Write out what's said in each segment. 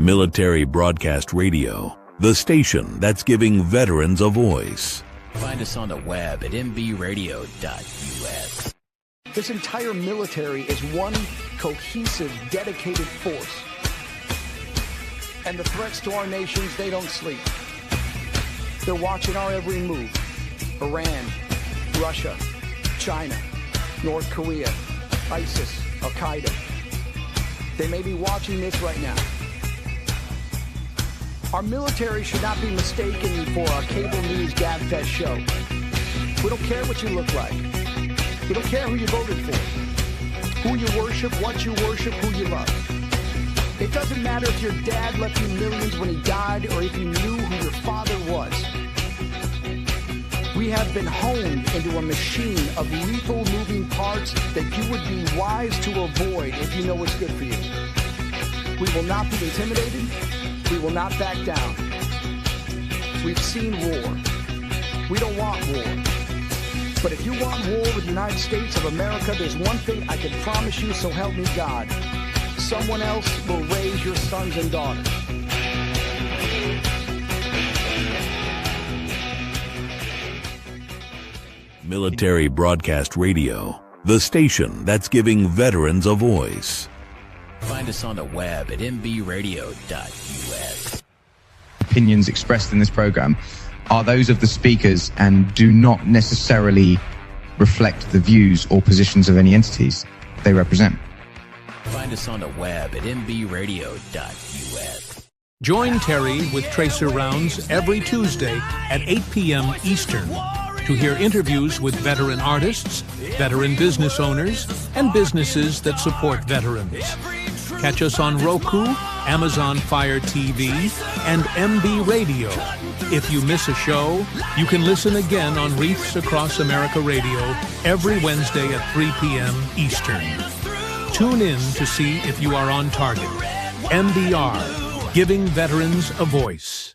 Military Broadcast Radio, the station that's giving veterans a voice. Find us on the web at mbradio.us. This entire military is one cohesive, dedicated force. And the threats to our nations, they don't sleep. They're watching our every move. Iran, Russia, China, North Korea, ISIS, Al-Qaeda. They may be watching this right now. Our military should not be mistaken for a cable news gabfest show. We don't care what you look like. We don't care who you voted for, who you worship, what you worship, who you love. It doesn't matter if your dad left you millions when he died or if you knew who your father was. We have been honed into a machine of lethal moving parts that you would be wise to avoid if you know what's good for you. We will not be intimidated. We will not back down. We've seen war. We don't want war. But if you want war with the United States of America, there's one thing I can promise you, so help me God. Someone else will raise your sons and daughters. Military Broadcast Radio, the station that's giving veterans a voice. Find us on the web at mbradio.us. Opinions expressed in this program are those of the speakers and do not necessarily reflect the views or positions of any entities they represent. Find us on the web at mbradio.us. Join Terry with Tracer Rounds every Tuesday at 8 p.m. Eastern to hear interviews with veteran artists, veteran business owners, and businesses that support veterans. Catch us on Roku, Amazon Fire TV, and MB Radio. If you miss a show, you can listen again on Wreaths Across America Radio every Wednesday at 3 p.m. Eastern. Tune in to see if you are on target. MBR, giving veterans a voice.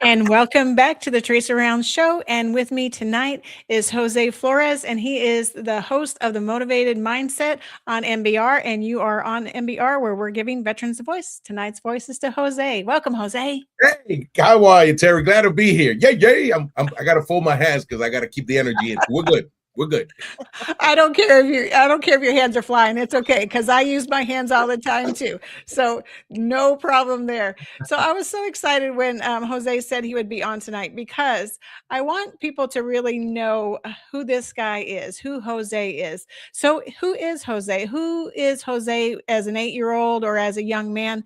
And welcome back to the Trace Around Show. And with me tonight is Jose Flores, and he is the host of the Motivated Mindset on MBR. And you are on MBR, where we're giving veterans a voice. Tonight's voice is to Jose. Welcome, Jose. Hey, how are you, Terry? Glad to be here. Yay. I got to fold my hands because I got to keep the energy in. We're good. We're good. I don't care if your hands are flying. It's okay, because I use my hands all the time too. So no problem there. So I was so excited when Jose said he would be on tonight, because I want people to really know who this guy is, who Jose is. So who is Jose? Who is Jose as an 8-year-old or as a young man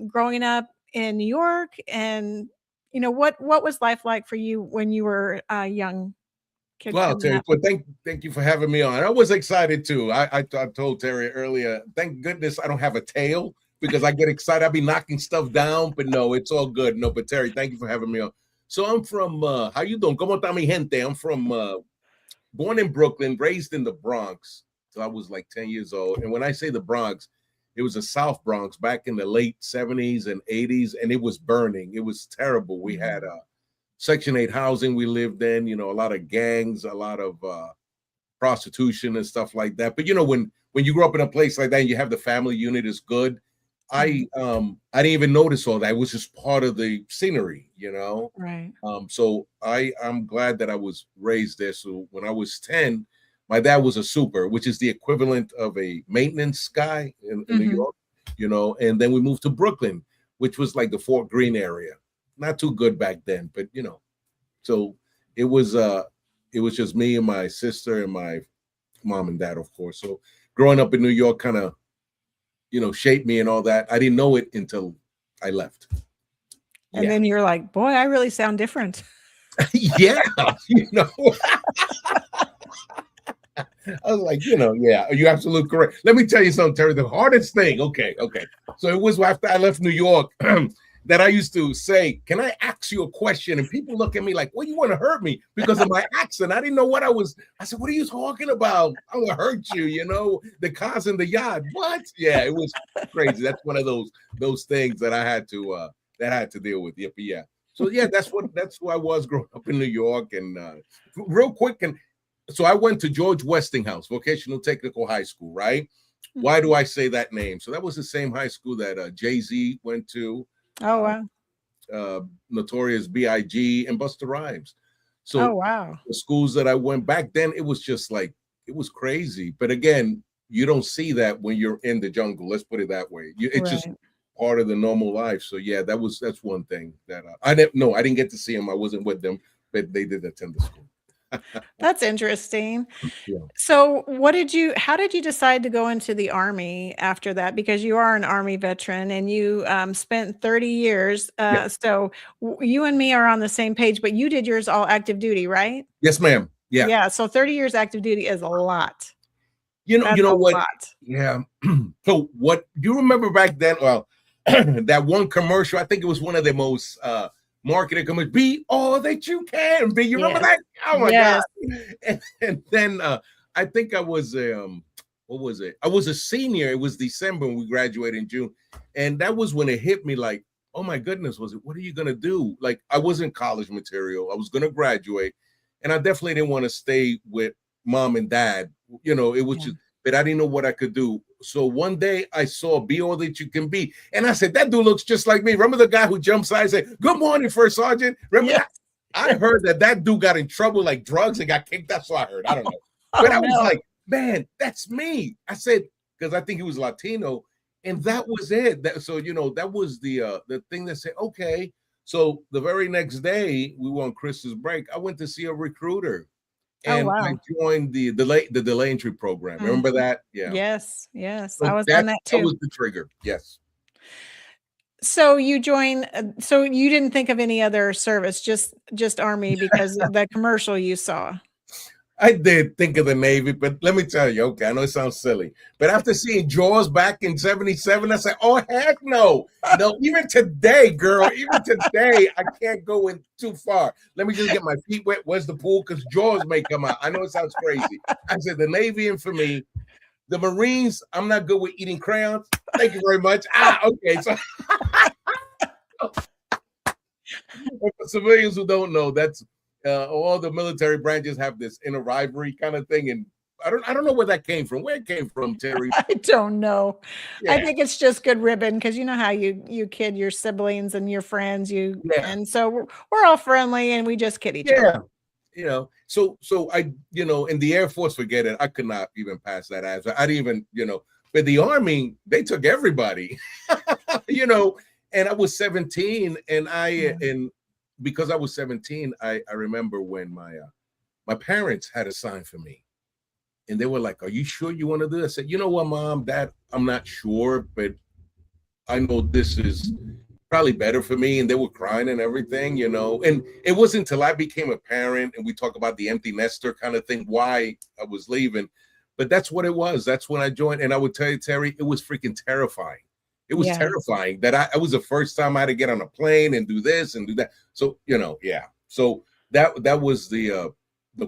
growing up in New York? And what was life like for you when you were young? Well, Terry, thank you for having me on. I was excited too. I told Terry earlier, thank goodness I don't have a tail, because I get excited. I'll be knocking stuff down, but no, it's all good. No, but Terry, thank you for having me on. So I'm from, how you doing? ¿Cómo está mi gente? I'm from, born in Brooklyn, raised in the Bronx. So I was like 10 years old. And when I say the Bronx, it was the South Bronx back in the late 70s and 80s, and it was burning. It was terrible. We had Section 8 housing we lived in, a lot of gangs, a lot of prostitution and stuff like that. But when you grow up in a place like that and you have the family unit is good, I didn't even notice all that. It was just part of the scenery, Right. So I'm glad that I was raised there. So when I was 10, my dad was a super, which is the equivalent of a maintenance guy in New York, and then we moved to Brooklyn, which was like the Fort Greene area. Not too good back then, but so it was just me and my sister and my mom and dad, of course. So growing up in New York kind of, shaped me and all that. I didn't know it until I left. And then you're like, boy, I really sound different. Yeah, I was like, yeah, you're absolutely correct. Let me tell you something, Terry. The hardest thing, okay. So it was after I left New York that I used to say, can I ask you a question? And people look at me like, well, you want to hurt me because of my accent. I didn't know what I said, what are you talking about? I want to hurt you, the cars in the yard. What? Yeah, it was crazy. That's one of those things that I had to deal with. Yep, yeah. So yeah, that's who I was growing up in New York. And real quick, and so I went to George Westinghouse Vocational Technical High School, right? Why do I say that name? So that was the same high school that Jay-Z went to. Oh, wow. Notorious B.I.G. and Busta Rhymes. Oh, So wow. the schools that I went back then, it was just like, it was crazy. But again, you don't see that when you're in the jungle. Let's put it that way. It's just part of the normal life. So yeah, that's one thing that I didn't get to see them. I wasn't with them, but they did attend the school. That's interesting. Yeah. So how did you decide to go into the Army after that? Because you are an Army veteran and you spent 30 years. Yeah. So you and me are on the same page, but you did yours all active duty, right? Yes, ma'am. Yeah. Yeah. So 30 years active duty is a lot. You know what? Lot. Yeah. So what you remember back then? Well, that one commercial, I think it was one of the most marketing commercials. Be all that you can be. You remember that? Oh my God. And then I think I was what was it? I was a senior. It was December when we graduated in June. And that was when it hit me like, oh my goodness, what are you gonna do? Like I wasn't college material. I was gonna graduate. And I definitely didn't want to stay with mom and dad. You know, it was just, but I didn't know what I could do. So one day I saw Be All That You Can Be. And I said, that dude looks just like me. Remember the guy who jumps out and said, good morning, First Sergeant? Remember that? I heard that dude got in trouble like drugs and got kicked. That's what I heard. I don't know. But I was like, man, that's me. I said, because I think he was Latino. And that was it. So, that was the thing that said, okay. So the very next day, we were on Christmas break. I went to see a recruiter. And I joined the delay entry program. Remember that? Yeah. Yes. So I was on that too. That was the trigger. Yes. So you joined. So you didn't think of any other service, just Army, because of the commercial you saw. I did think of the Navy, but let me tell you, okay, I know it sounds silly, but after seeing Jaws back in '77, I said, oh, heck no. No, even today, girl, I can't go in too far. Let me just get my feet wet. Where's the pool? Because Jaws may come out. I know it sounds crazy. I said, the Navy and for me, the Marines, I'm not good with eating crayons. Thank you very much. Okay. So for civilians who don't know, that's all the military branches have this inner rivalry kind of thing, and I don't know where that came from. Where it came from, Terry? I don't know. Yeah. I think it's just good ribbon because you know how you kid your siblings and your friends. And so we're all friendly and we just kid each other. So I in the Air Force, forget it. I could not even pass that as I didn't even but the Army, they took everybody, and I was 17, and and because I was 17, I remember when my parents had a sign for me, and they were like, "Are you sure you want to do this?" I said, "You know what, Mom, Dad, I'm not sure, but I know this is probably better for me." And they were crying and everything, And it wasn't until I became a parent and we talk about the empty nester kind of thing, why I was leaving. But that's what it was. That's when I joined. And I would tell you, Terry, it was freaking terrifying. It was terrifying that I was the first time I had to get on a plane and do this and do that. So, So that was the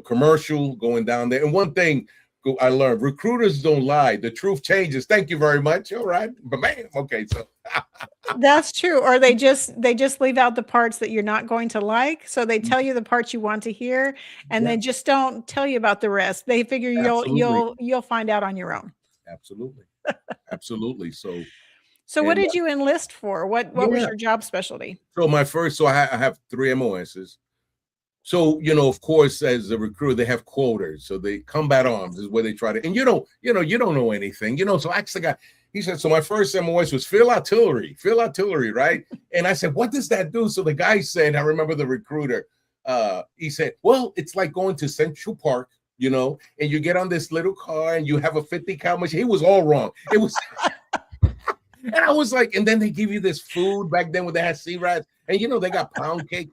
commercial going down there. And one thing I learned, recruiters don't lie. The truth changes. Thank you very much. All right. But man, okay. So that's true. Or they just leave out the parts that you're not going to like. So they tell you the parts you want to hear and they just don't tell you about the rest. They figure you'll find out on your own. Absolutely. Absolutely. So what did you enlist for? What was your job specialty? So I have 3 MOSs. So, of course, as a recruiter, they have quotas. So they combat arms is where they try to, and you don't know anything, So I actually he said, so my first MOS was field artillery, right? And I said, what does that do? So the guy said, I remember the recruiter, he said, well, it's like going to Central Park, and you get on this little car and you have a 50 cal machine. He was all wrong. It was... And I was like, and then they give you this food back then when they had sea rats, and they got pound cake.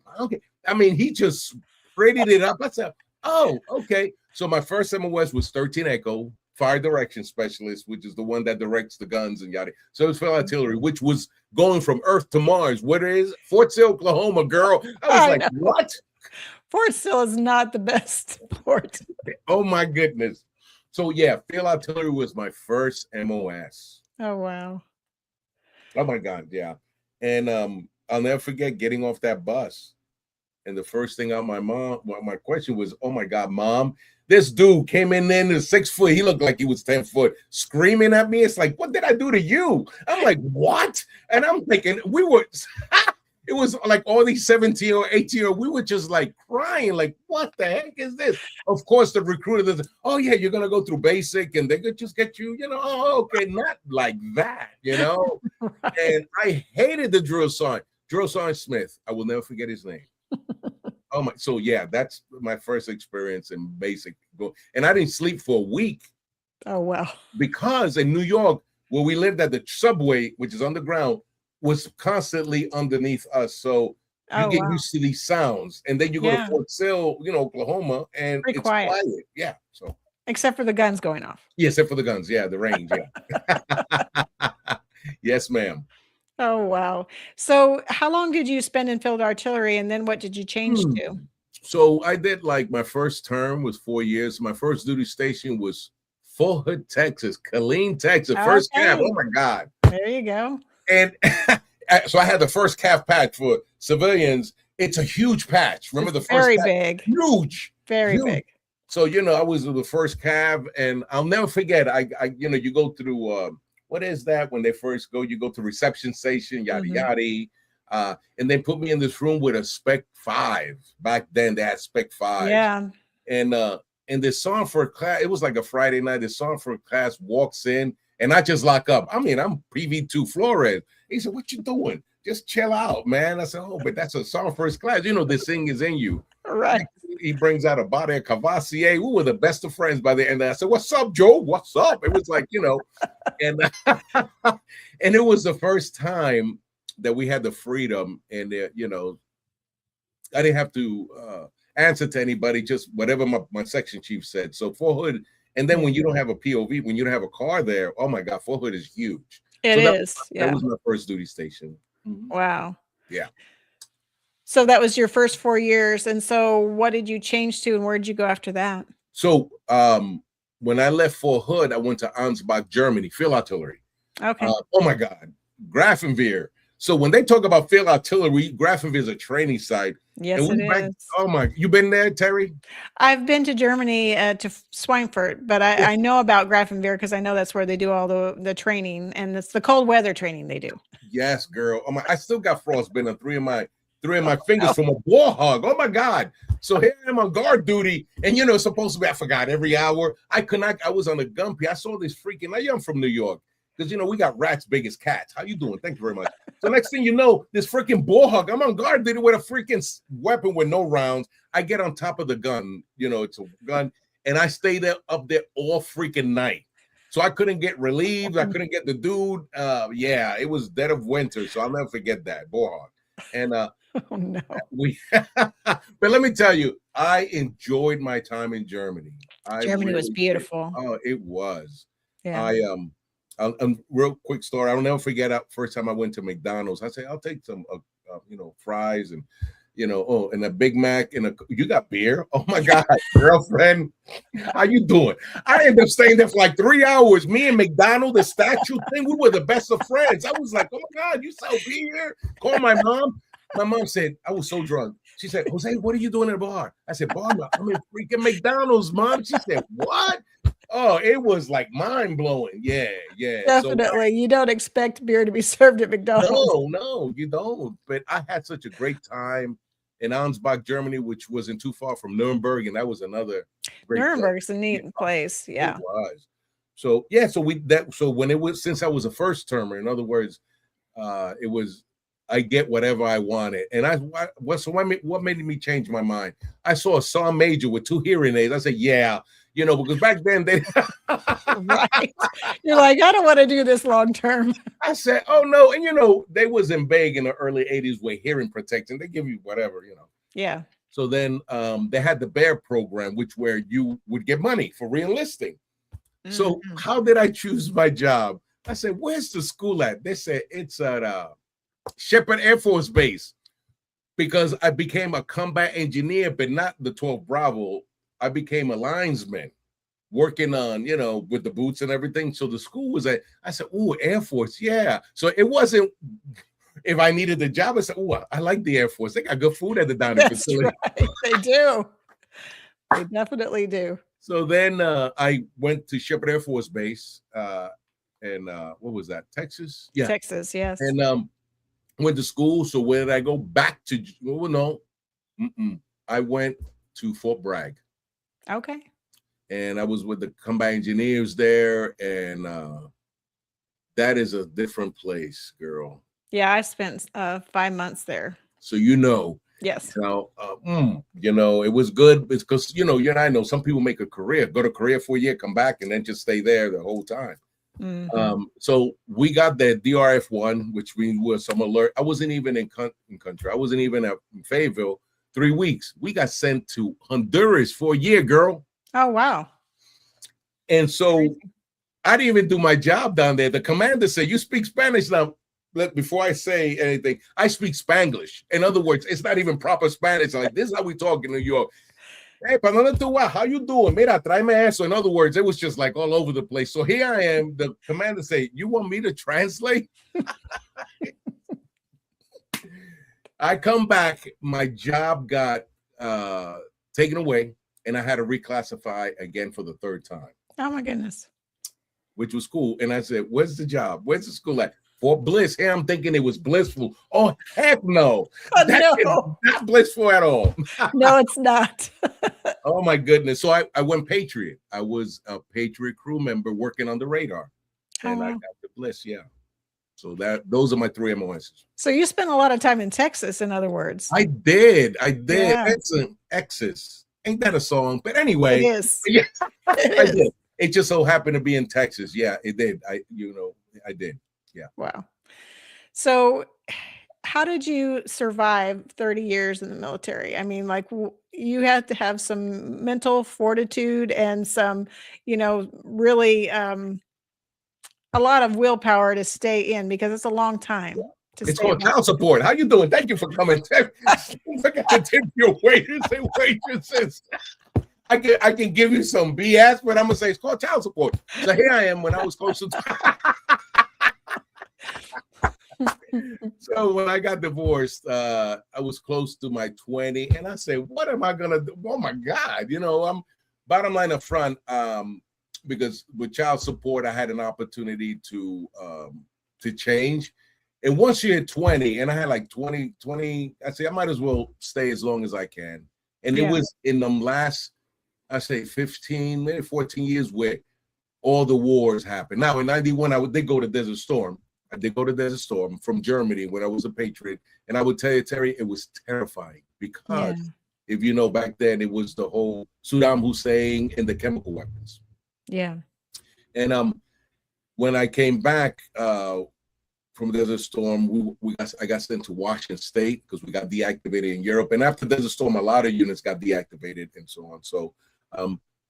I mean, he just prettied it up. I said, oh, okay. So my first MOS was 13 Echo, fire direction specialist, which is the one that directs the guns and yada. So it was field artillery, which was going from Earth to Mars. What is Fort Sill, Oklahoma, girl? I was what? Fort Sill is not the best port. Oh my goodness. So yeah, field artillery was my first MOS. Oh wow. Oh my God, yeah. And I'll never forget getting off that bus. And the first thing out my question was, oh my God, Mom, This dude came in there, and 6 foot. He looked like he was 10 foot, screaming at me. It's like, what did I do to you? I'm like, what? And I'm thinking, it was like all these 17 or 18, we were just like crying, like, what the heck is this? Of course, the recruiter says, oh, yeah, you're going to go through basic, and they could just get you, oh, okay, not like that, Right. And I hated the drill sergeant Smith. I will never forget his name. Oh my! So yeah, that's my first experience in basic, and I didn't sleep for a week. Oh wow! Because in New York, where we lived at the subway, which is underground, was constantly underneath us. So you get used to these sounds, and then you go to Fort Sill, Oklahoma, and pretty it's quiet. Yeah. So except for the guns going off. Yeah, except for the guns. Yeah, the range. Yeah. Yes, ma'am. Oh, wow. So how long did you spend in field artillery, and then what did you change to? So I did, like, my first term was 4 years. My first duty station was Fort Hood, Texas, Killeen, Texas. First calf. Oh, my God. There you go. And so I had the first calf patch for civilians. It's a huge patch. Remember the first very patch? Big. Huge. Very big. So, I was the first calf, and I'll never forget. You go through what is that when they first go? You go to reception station, yada yada, and they put me in this room with a Spec 5. Back then, they had Spec 5. Yeah. And this song for class, it was like a Friday night. This song for class walks in, and I just lock up. I mean, I'm PV2 Flores. He said, "What you doing? Just chill out, man." I said, "Oh, but that's a song for his class. This thing is in you." Right. He brings out a bottle of Cavassier. We were the best of friends by the end. I said, "What's up, Joe? What's up?" It was like, and and it was the first time that we had the freedom, and I didn't have to answer to anybody, just whatever my section chief said. So Fort Hood, and then when you don't have a POV, when you don't have a car there, oh my God, Fort Hood is huge. That was my first duty station. Wow. Yeah. So that was your first 4 years. And so what did you change to, and where did you go after that? So when I left Fort Hood, I went to Ansbach, Germany, field artillery. Okay. Oh my God, Grafenwehr. So when they talk about field artillery, Grafenwehr is a training site. Yes, it is. Oh my, you been there, Terry? I've been to Germany, to Schweinfurt, but I know about Grafenwehr because I know that's where they do all the training, and it's the cold weather training they do. Yes, girl. Oh my, I still got frostbite on three of my fingers from a war hug. Oh my God. So here I am on guard duty. And it's supposed to be, I forgot every hour. I was on a gumpy. I saw this freaking, I'm from New York. Because we got rats big as cats. How you doing? Thank you very much. So next thing you know, this freaking ball hug. I'm on guard duty with a freaking weapon with no rounds. I get on top of the gun. It's a gun. And I stay up there all freaking night. So I couldn't get relieved. I couldn't get the dude. Yeah, it was dead of winter. So I'll never forget that. Ball hug. And oh no. But let me tell you, I enjoyed my time in Germany. Germany was beautiful. Oh, it was. Yeah. Real quick story. I'll never forget that first time I went to McDonald's. I said, I'll take some, fries and, and a Big Mac and you got beer? Oh my God, girlfriend, how you doing? I ended up staying there for like 3 hours. Me and McDonald, the statue thing, we were the best of friends. I was like, oh my God, you sell beer? Call my mom. My mom said, I was so drunk. She said, Jose, what are you doing at the bar? I said, Mom, I'm in freaking McDonald's, Mom. She said, what? Oh, it was like mind blowing. Yeah. Definitely. So, you don't expect beer to be served at McDonald's. No, you don't. But I had such a great time in Ansbach, Germany, which wasn't too far from Nuremberg, and that was another great Nuremberg's a neat place. Yeah. It was. So yeah, so when it was, since I was a first termer, in other words, it was, I get whatever I wanted. And what made me change my mind? I saw a Sergeant Major with 2 hearing aids. I said, yeah, because back then they right. You're like, I don't want to do this long term. I said, oh no. And they was in big in the early 80s with hearing protection. They give you whatever, Yeah. So then they had the BEAR program, where you would get money for re-enlisting. So how did I choose my job? I said, where's the school at? They said it's at Shepherd Air Force Base, because I became a combat engineer, but not the 12 Bravo. I became a linesman working on, with the boots and everything. So the school was I said, oh, Air Force. Yeah. So it wasn't, if I needed the job, I said, oh, I like the Air Force. They got good food at the dining facility. Right. They do. They definitely do. So then I went to Shepherd Air Force Base, and what was that? Texas? Yeah. Texas, yes. And went to school. So where did I go? Back to, well, no. I went to Fort Bragg. Okay. And I was with the combat engineers there, and that is a different place, girl. Yeah, I spent 5 months there. So you know. Yes. Now, it was good because, you and I know some people make a career, go to Korea for a year, come back, and then just stay there the whole time. So we got the DRF-1, which we were some alert. I wasn't even in country. I wasn't even in Fayetteville 3 weeks. We got sent to Honduras for a year, girl. Oh, wow. And so I didn't even do my job down there. The commander said, "You speak Spanish now." Before I say anything, I speak Spanglish. In other words, it's not even proper Spanish. Like, this is how we talk in New York. Hey, ¿pa dónde tú vas? How you doing? Mira, tráeme eso. In other words, it was just like all over the place. So here I am. The commander say, "You want me to translate?" I come back. My job got taken away, and I had to reclassify again for the third time. Oh, my goodness. Which was cool. And I said, "Where's the job? Where's the school at?" Fort Bliss. Here I'm thinking it was blissful. Oh, heck no. Oh, That is no. not blissful at all. No, it's not. Oh, my goodness. So I went Patriot. I was a Patriot crew member working on the radar. And I got the bliss, yeah. So those are my 3 MOSs. So you spent a lot of time in Texas, in other words. I did. Yeah. Excellent. Exes. Ain't that a song? But anyway. It is. Yeah, It is. did. It just so happened to be in Texas. Yeah, it did. I did. Yeah. Wow. So how did you survive 30 years in the military? I mean, like, you had to have some mental fortitude and some, really a lot of willpower to stay in, because it's a long time. It's called child support. How you doing? Thank you for coming. I forgot to tip your waiters and waitresses. I can give you some BS, but I'm gonna say it's called child support. So here I am when I was close to. So when I got divorced, I was close to my 20, and I said, "What am I gonna do?" Oh my God, I'm bottom line up front, because with child support, I had an opportunity to change. And once you hit 20, and I had like 20, I say I might as well stay as long as I can. And it was in them last, I say 15, maybe 14 years where all the wars happened. Now in 91, I did go to Desert Storm. I did go to Desert Storm from Germany when I was a Patriot. And I would tell you, Terry, it was terrifying because if you know, back then it was the whole Saddam Hussein and the chemical weapons. Yeah. And when I came back from Desert Storm, I got sent to Washington State because we got deactivated in Europe. And after Desert Storm, a lot of units got deactivated and so on. So,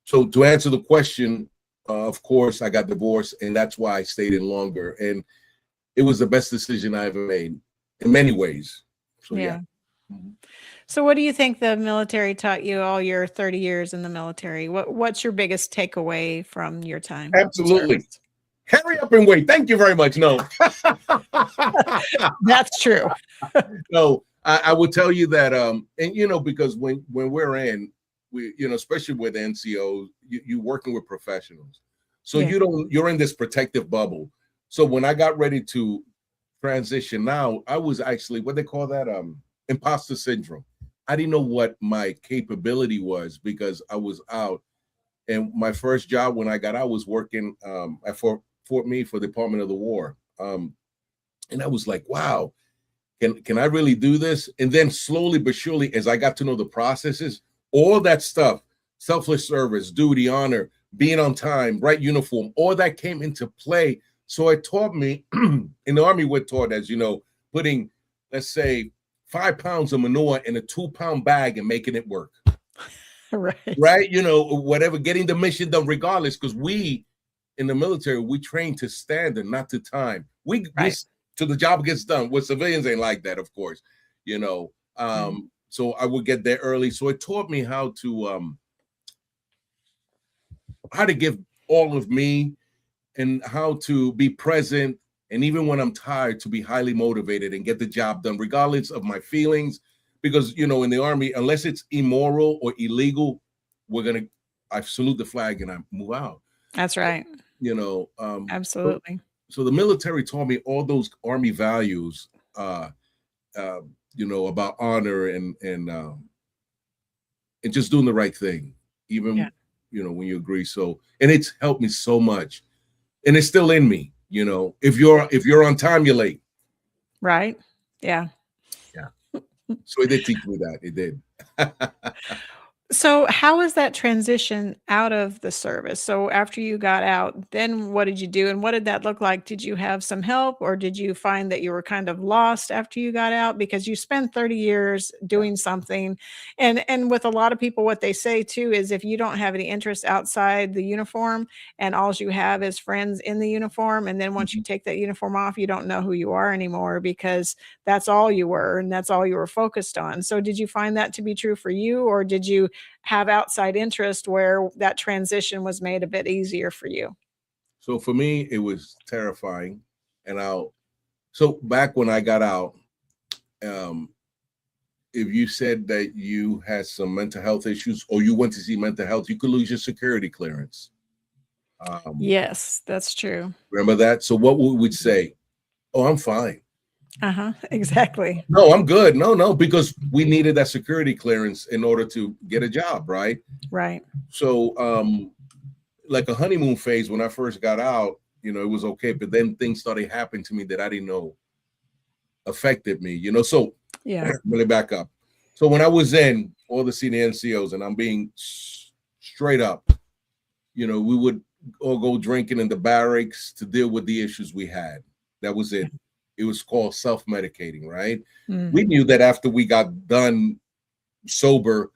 so to answer the question, of course, I got divorced, and that's why I stayed in longer. And it was the best decision I ever made in many ways. So, yeah. So what do you think the military taught you all your 30 years in the military? What's your biggest takeaway from your time? Absolutely. Hurry up and wait. Thank you very much. No. That's true. No, I will tell you that, and because when we're in, especially with NCOs, you're working with professionals. So you're in this protective bubble. So when I got ready to transition now, I was actually, what they call that, imposter syndrome. I didn't know what my capability was because I was out. And my first job when I got out was working at Fort Meade for the Department of the War. And I was like, wow, can I really do this? And then slowly but surely, as I got to know the processes, all that stuff, selfless service, duty, honor, being on time, right uniform, all that came into play. So it taught me, in the Army, we're taught, as you know, putting, let's say, 5 pounds of manure in a 2-pound bag and making it work. Right. Whatever, getting the mission done regardless, because we, in the military, we train to standard, not to time. We till the job gets done. With civilians ain't like that, of course. So I would get there early. So it taught me how to give all of me and how to be present. And even when I'm tired, to be highly motivated and get the job done, regardless of my feelings. Because, in the Army, unless it's immoral or illegal, I salute the flag and I move out. That's right. You know, Absolutely. so the military taught me all those Army values, you know, about honor and just doing the right thing, even Yeah. you know when you agree. So, and it's helped me so much, and it's still in me. You know, if you're on time, you're late. Right. Yeah. Yeah. So it did teach me that. It did. So how was that transition out of the service? So after you got out, then what did you do and what did that look like? Did you have some help or did you find that you were kind of lost after you got out because you spent 30 years doing something? And with a lot of people what they say too is if you don't have any interest outside the uniform and all you have is friends in the uniform and then once you take that uniform off, you don't know who you are anymore because that's all you were and that's all you were focused on. So did you find that to be true for you or did you have outside interest where that transition was made a bit easier for you? So for me, it was terrifying. And so back when I got out, um, if you said that you had some mental health issues or you went to see mental health, you could lose your security clearance. Yes, that's true. Remember that? So what we would say, oh, I'm fine. Uh-huh. Exactly. No, I'm good. No, because we needed that security clearance in order to get a job, right? Right. So like a honeymoon phase when I first got out, you know, it was okay, but then things started happening to me that I didn't know affected me, you know. So Yeah. really back up. So when I was in all the senior NCOs, and I'm being straight up, you know, we would all go drinking in the barracks to deal with the issues we had. That was it. It was called self-medicating, right? We knew that after we got done sober,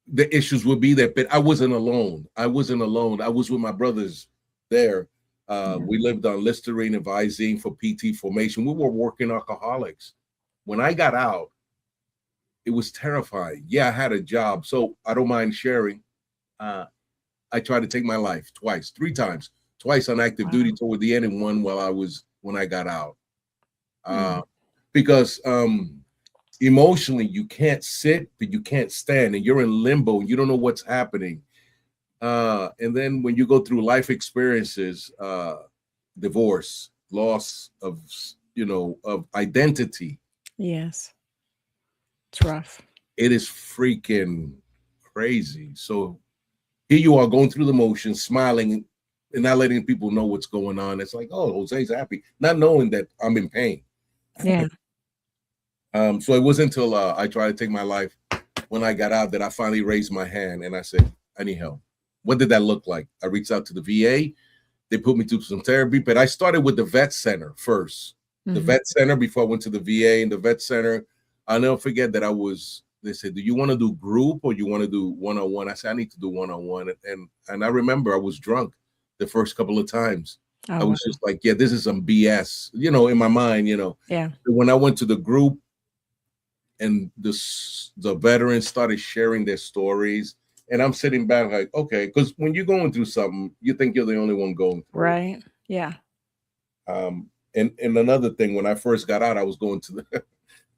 the issues would be there, but I wasn't alone. I was with my brothers there. We lived on Listerine and Visine for PT formation. We were working alcoholics. When I got out, it was terrifying. Yeah, I had a job, so I don't mind sharing. I tried to take my life twice, 3 times, twice on active duty toward the end, and one when I got out. Because emotionally you can't sit, but you can't stand, and you're in limbo. And you don't know what's happening. And then when you go through life experiences, divorce, loss of of identity. Yes. It's rough. It is freaking crazy. So here you are going through the motions, smiling and not letting people know what's going on. It's like, oh, Jose's happy, not knowing that I'm in pain. Yeah. So it wasn't until I tried to take my life when I got out that I finally raised my hand and I said, I need help. What did that look like? I reached out to the VA. They put me through some therapy, but I started with the vet center first. The vet center before I went to the VA. And the vet center, I'll never forget that they said, do you want to do group or you want to do one-on-one? I said, I need to do one-on-one. And I remember I was drunk the first couple of times. I was just like, yeah, this is some BS, in my mind, Yeah. But when I went to the group and the veterans started sharing their stories, and I'm sitting back like, okay, because when you're going through something, you think you're the only one going through. Right. Yeah. And another thing, when I first got out, I was going to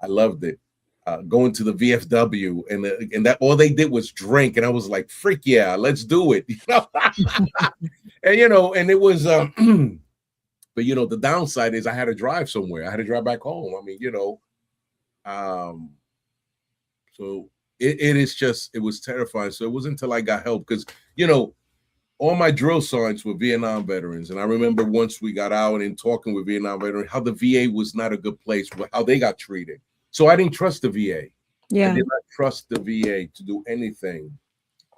I loved it. Going to the VFW and that all they did was drink, and I was like, freak yeah, let's do it. And it was but the downside is I had to drive somewhere. I had to drive back home. I mean, so it was terrifying. So it wasn't until I got help, because all my drill sergeants were Vietnam veterans. And I remember once we got out and talking with Vietnam veterans, how the VA was not a good place, how they got treated. So I didn't trust the VA. Yeah. I did not trust the VA to do anything.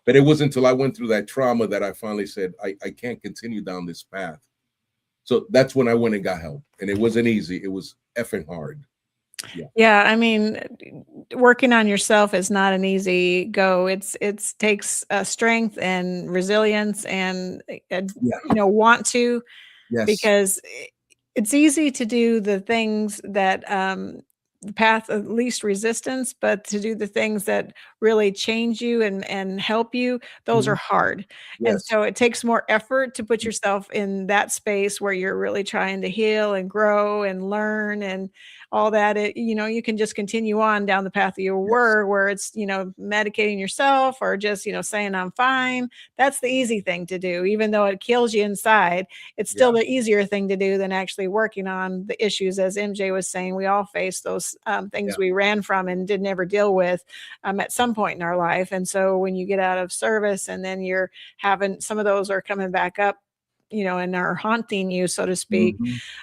But it wasn't until I went through that trauma that I finally said, I can't continue down this path. So that's when I went and got help. And it wasn't easy. It was effing hard. Yeah. I mean, working on yourself is not an easy go. It takes strength and resilience and, want to, Yes. because it's easy to do the things that, the path of least resistance, but to do the things that really change you and help you, those are Mhm. hard. And Yes. so it takes more effort to put yourself in that space where you're really trying to heal and grow and learn and all that. You can just continue on down the path that you Yes. were, where it's, medicating yourself or just, saying I'm fine. That's the easy thing to do, even though it kills you inside. It's Yeah. still the easier thing to do than actually working on the issues. As MJ was saying, we all face those things Yeah. we ran from and didn't ever deal with at some point in our life. And so when you get out of service and then you're having some of those are coming back up, and are haunting you, so to speak,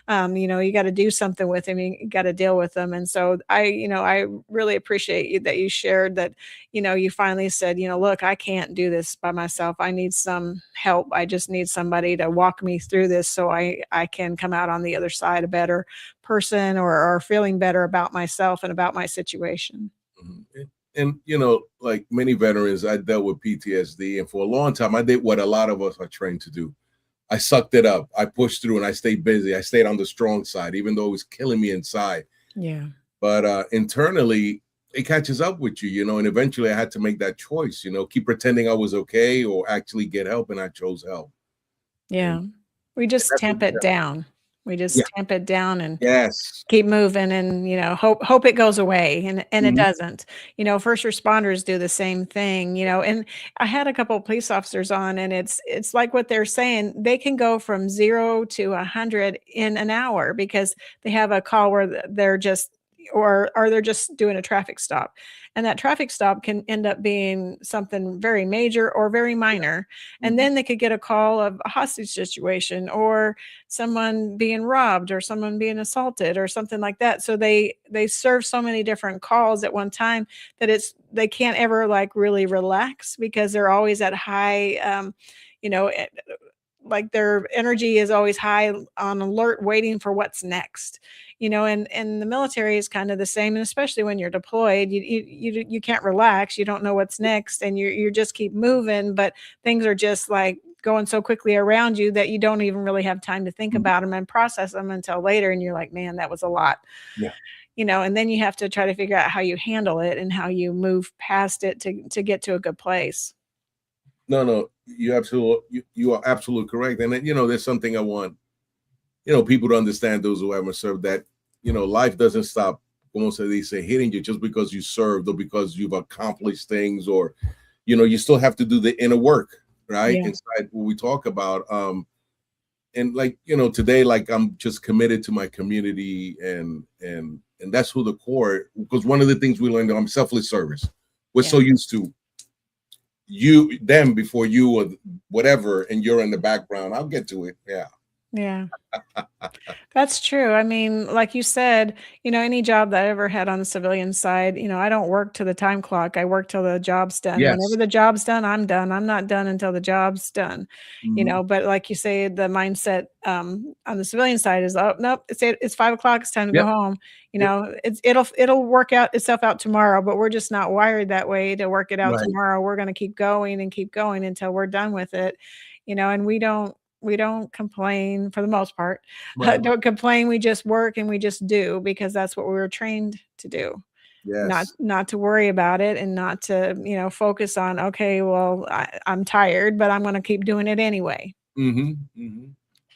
Mhm. you got to do something with them. You got to deal with them. And so I really appreciate you that you shared that, you finally said, look, I can't do this by myself. I need some help. I just need somebody to walk me through this so I can come out on the other side a better person or feeling better about myself and about my situation. Mhm. And like many veterans, I dealt with PTSD, and for a long time, I did what a lot of us are trained to do. I sucked it up. I pushed through, and I stayed busy. I stayed on the strong side, even though it was killing me inside. Yeah. But internally, it catches up with you, and eventually, I had to make that choice. Keep pretending I was okay, or actually get help, and I chose help. And Yeah. We just that's what, tamp it down. We yeah, just tamp it down and yes. keep moving and, hope it goes away, and it Mhm. doesn't. First responders do the same thing, and I had a couple of police officers on, and it's like what they're saying, they can go from 0 to 100 in an hour because they have a call where they're just or they're just doing a traffic stop. And that traffic stop can end up being something very major or very minor. And Mhm. then they could get a call of a hostage situation or someone being robbed or someone being assaulted or something like that. So they serve so many different calls at one time that they can't ever like really relax because they're always at high you know eh, like their energy is always high on alert waiting for what's next. And the military is kind of the same, and especially when you're deployed, you can't relax, you don't know what's next, and you just keep moving, but things are just like going so quickly around you that you don't even really have time to think Mhm. about them and process them until later, and you're like, man, that was a lot. Yeah. And then you have to try to figure out how you handle it and how you move past it to get to a good place. No, no, you are absolutely correct. And then, there's something I want, people to understand, those who haven't served, that, life doesn't stop, almost as they say, hitting you just because you served or because you've accomplished things, or, you still have to do the inner work, right? Yeah. Inside what we talk about. And like, today, like I'm just committed to my community, and that's who the core, because one of the things we learned, I'm selfless service. We're Yeah. so used to them before you or whatever, and you're in the background. I'll get to it. Yeah. Yeah. That's true. I mean, like you said, any job that I ever had on the civilian side, I don't work to the time clock. I work till the job's done. Whenever Yes. the job's done, I'm done. I'm not done until the job's done. Mhm. But like you say, the mindset on the civilian side is, oh nope, it's 5 o'clock. It's time to go Yep. home. Yep. It'll work out itself out tomorrow, but we're just not wired that way to work it out Right. tomorrow. We're going to keep going and keep going until we're done with it. And we don't complain for the most part. Right. Don't complain, we just work and we just do because that's what we were trained to do. Not Yes. not to worry about it and not to, focus on, okay, well, I'm tired, but I'm gonna keep doing it anyway. Hmm. Hmm.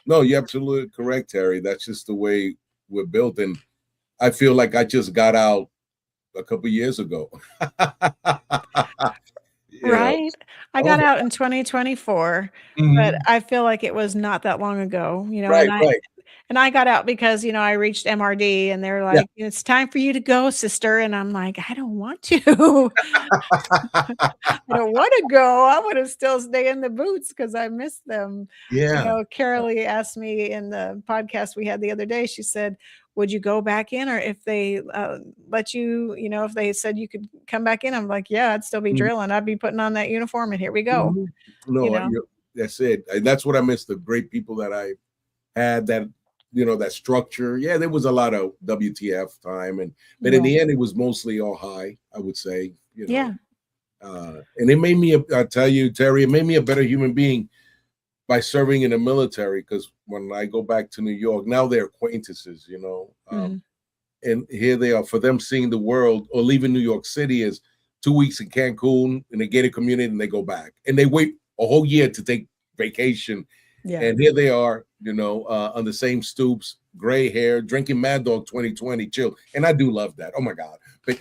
No, you're absolutely correct, Terry. That's just the way we're built. And I feel like I just got out a couple years ago. you know. Right? I Oh got my. out in 2024, but Mhm. I feel like it was not that long ago, Right. Right. and I got out because, I reached MRD and they're Yeah. like, "It's time for you to go, sister." And I'm like, "I don't want to. I don't wanna go. I wanna still stay in the boots because I miss them." Yeah. Carolee asked me in the podcast we had the other day, she said, "Would you go back in or if they, let you, if they said you could come back in?" I'm like, "Yeah, I'd still be Mhm. drilling. I'd be putting on that uniform and here we go." Mhm. You No, know? that's it. That's what I miss. The great people that I had, that that structure. Yeah, there was a lot of WTF time, but in Yeah. the end, it was mostly all high, I would say. Yeah. And it made me, I tell you, Terry, it made me a better human being by serving in the military. Because when I go back to New York now, they're acquaintances. Mhm. and here they are, for them seeing the world or leaving New York City is 2 weeks in Cancun in a gated community, and they go back and they wait a whole year to take vacation. Yeah. And here they are, on the same stoops, gray hair, drinking Mad Dog 2020, chill. And I do love that. Oh my God. But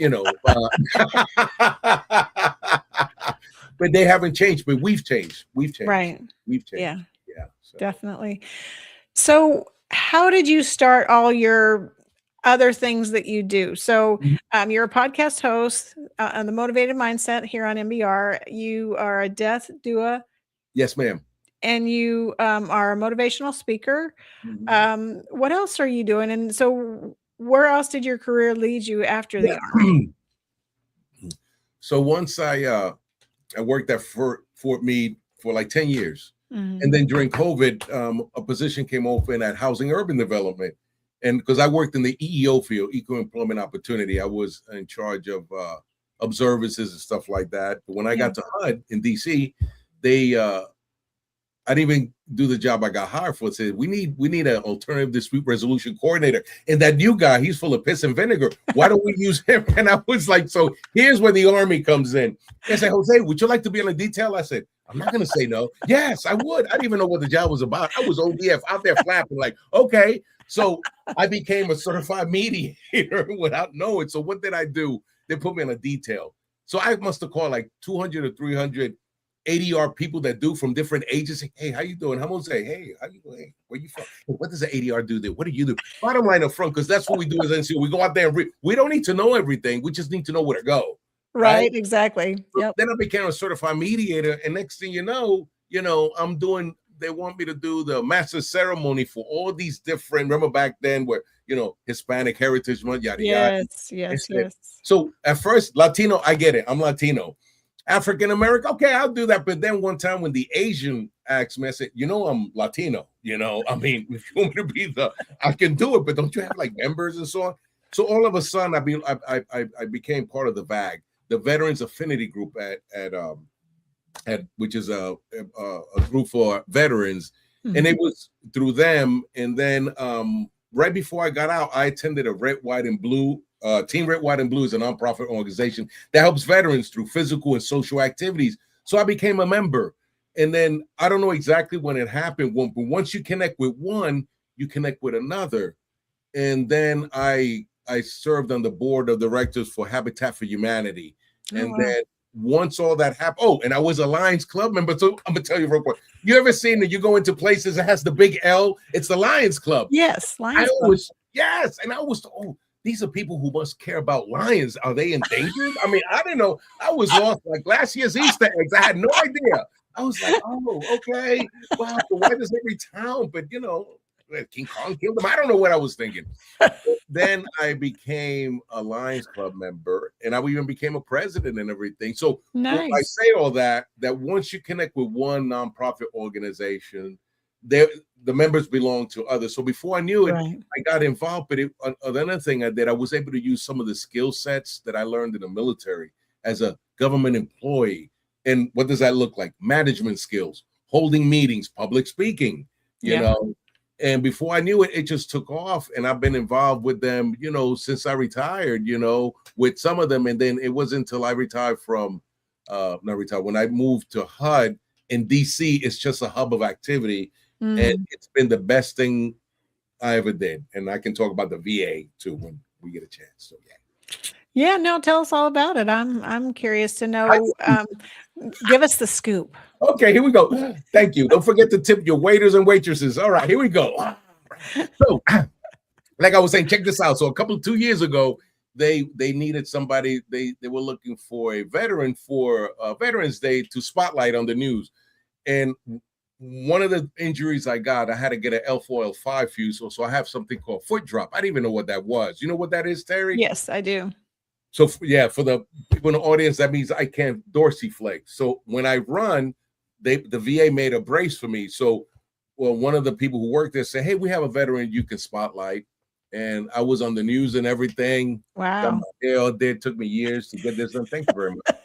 but they haven't changed, but we've changed. Right. We've changed. Yeah. Yeah. So. Definitely. So how did you start all your other things that you do? So you're a podcast host on the Motivated Mindset here on MBR. You are a death doula. Yes, ma'am. And you are a motivational speaker. Mm-hmm. What else are you doing? And so where else did your career lead you after the Army? So once I worked at Fort Meade for like 10 years. Mm-hmm. And then during COVID, a position came open at Housing Urban Development. And because I worked in the EEO field, Equal Employment Opportunity, I was in charge of observances and stuff like that. But when I got to HUD in DC, I didn't even do the job I got hired for. It said, we need an alternative dispute resolution coordinator. And that new guy, he's full of piss and vinegar. Why don't we use him? And I was like, so here's where the Army comes in. They said, Jose, would you like to be on a detail? I said, I'm not going to say no. Yes, I would. I didn't even know what the job was about. I was ODF out there flapping like, okay. So I became a certified mediator without knowing. So what did I do? They put me on a detail. So I must have called like 200 or 300 ADR people that do from different agencies. Hey, how you doing? I'm gonna say, hey, how you doing? Hey, where you from? What does the ADR do there? What do you do? Bottom line up front, because that's what we do as NCO. We go out there and we don't need to know everything. We just need to know where to go. Right? Exactly. So yep. Then I became a certified mediator, and next thing you know, I'm doing. They want me to do the master ceremony for all these different. Remember back then, where Hispanic Heritage Month, yada yada. Yes. So at first, Latino, I get it. I'm Latino. African American, okay, I'll do that. But then one time when the Asian asked me, I said, I'm Latino. I mean, if you want me to be I can do it, but don't you have like members and so on? So all of a sudden, I became part of the VAG, the Veterans Affinity Group at which is a group for veterans, and it was through them. And then right before I got out, I attended a Red, White, and Blue. Team Red, White, and Blue is a nonprofit organization that helps veterans through physical and social activities. So I became a member. And then I don't know exactly when it happened, but once you connect with one, you connect with another. And then I served on the board of directors for Habitat for Humanity. And then once all that happened, and I was a Lions Club member. So I'm gonna tell you real quick. You ever seen that you go into places that has the big L? It's the Lions Club. Yes, Lions Club. Yes, and I was these are people who must care about lions. Are they endangered? I mean, I didn't know. I was lost like last year's Easter eggs. I had no idea. I was like, oh, okay. Wow, why does every town? But King Kong killed them. I don't know what I was thinking. Then I became a Lions Club member, and I even became a president and everything. So nice. I say all that once you connect with one nonprofit organization, the members belong to others. So before I knew it, I got involved. But another thing I did, I was able to use some of the skill sets that I learned in the military as a government employee. And what does that look like? Management skills, holding meetings, public speaking, you know. And before I knew it, it just took off. And I've been involved with them, since I retired, with some of them. And then it wasn't until I retired when I moved to HUD in DC, it's just a hub of activity. And it's been the best thing I ever did. And I can talk about the VA too when we get a chance. So yeah, no, tell us all about it. I'm curious to know. Give us the scoop. Okay, here we go. Thank you. Don't forget to tip your waiters and waitresses. All right, here we go. So, like I was saying, check this out. So 2 years ago, they needed somebody. They were looking for a veteran for Veterans Day to spotlight on the news. And one of the injuries I got, I had to get an L4, L5 fuse. So I have something called foot drop. I didn't even know what that was. You know what that is, Terry? Yes, I do. So for the people in the audience, that means I can't dorsiflex. So when I run, the VA made a brace for me. So, one of the people who worked there said, hey, we have a veteran you can spotlight. And I was on the news and everything. Wow. It took me years to get this done. Thank you very much.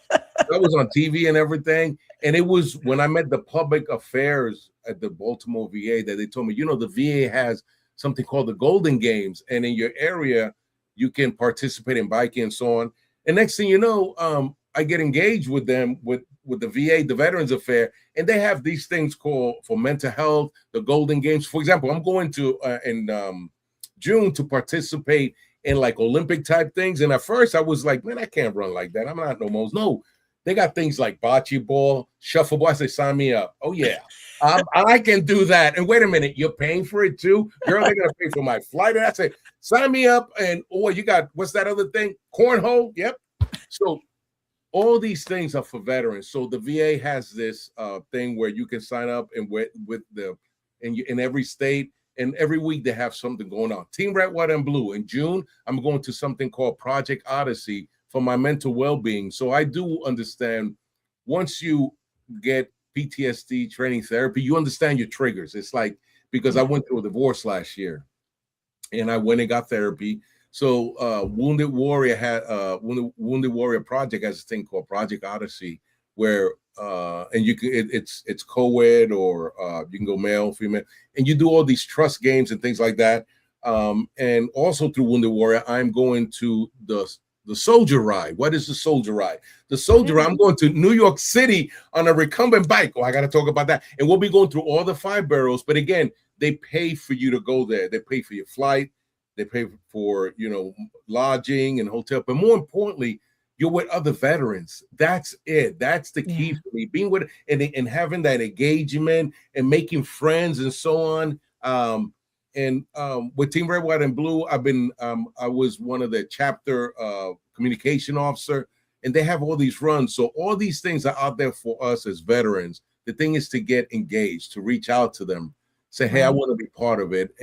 I was on TV and everything. And it was when I met the public affairs at the Baltimore VA that they told me, the VA has something called the Golden Games. And in your area, You can participate in biking and so on. And next thing you know, I get engaged with them with the VA, the Veterans Affair, and they have these things called for mental health, the Golden Games. For example, I'm going to in June to participate in like Olympic type things. And at first I was like, man, I can't run like that. I'm not no most. No, they got things like bocce ball, shuffleboard. I say, sign me up. Oh yeah, I can do that. And wait a minute, you're paying for it too, girl? They're gonna pay for my flight. And I say, sign me up. And you got what's that other thing? Cornhole. Yep. So all these things are for veterans. So the VA has this thing where you can sign up and with the in every state. And every week they have something going on. Team Red, White, and Blue. In June, I'm going to something called Project Odyssey for my mental well-being. So I do understand once you get PTSD training therapy, you understand your triggers. It's like, because I went through a divorce last year and I went and got therapy. So Wounded Warrior had Wounded Warrior Project has a thing called Project Odyssey where and you can it's co-ed or you can go male, female, and you do all these trust games and things like that. And also through Wounded Warrior, I'm going to the Soldier Ride. What is the Soldier Ride? The Soldier Ride, I'm going to New York City on a recumbent bike. Oh, I got to talk about that. And we'll be going through all the 5 boroughs. But again, they pay for you to go there. They pay for your flight. They pay for, lodging and hotel. But more importantly, you're with other veterans. That's it. That's the key for me. Being with and having that engagement and making friends and so on. With Team Red, White, and Blue, I was one of the chapter communication officer, and they have all these runs. So all these things are out there for us as veterans. The thing is to get engaged, to reach out to them, say, hey, I want to be part of it.